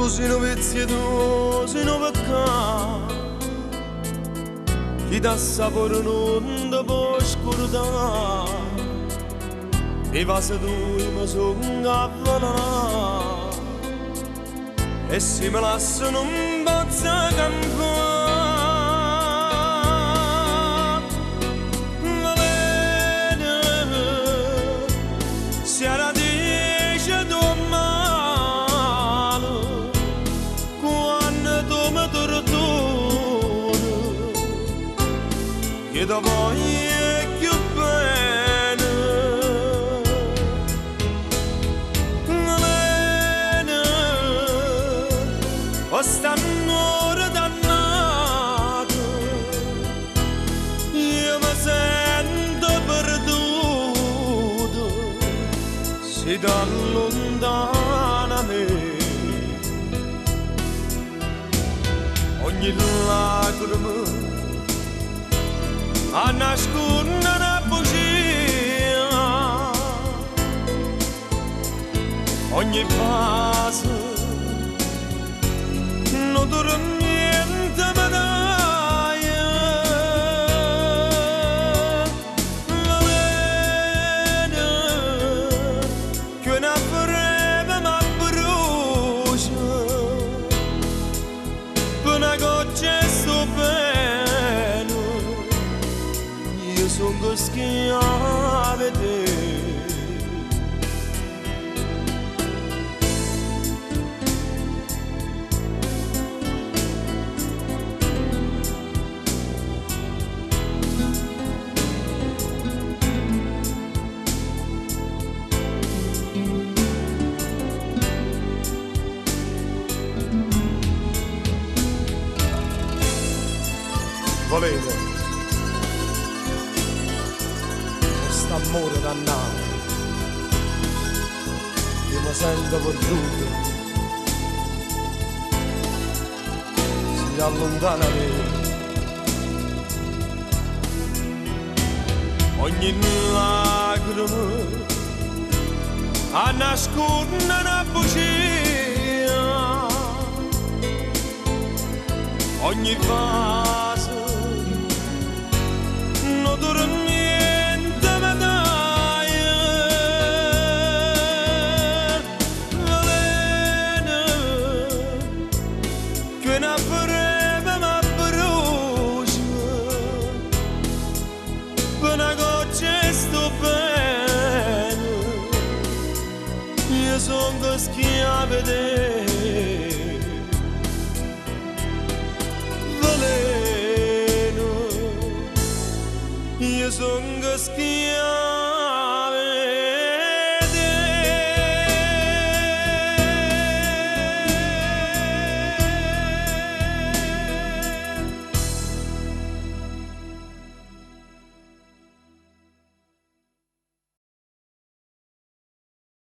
se non vizi tu, se non peccato, chi dà sapore non ti può scordare, i vasi tui mi sono avvelenati, e se mi lasciano non posso campare. Va bene, se la dice tu male, quando tu mi torturi, io ti voglio più bene. Va bene, quest'amore dannato, io mi sento perduto, si da lontana me. Ogni lacrima a nascondere una bugia, ogni fase non dura niente ma dai. Va bene che una breve ma brucia, per una goccia sto bene, io sono schiave di te. Volete quest'amore dannato, io mi sento perduto, si allontana me. Ogni lacrima a nascondere una bugia, ogni fase non dura niente ma dai. Va bene che una breve ma brucia, per una goccia sto bene, io sono schiave di te.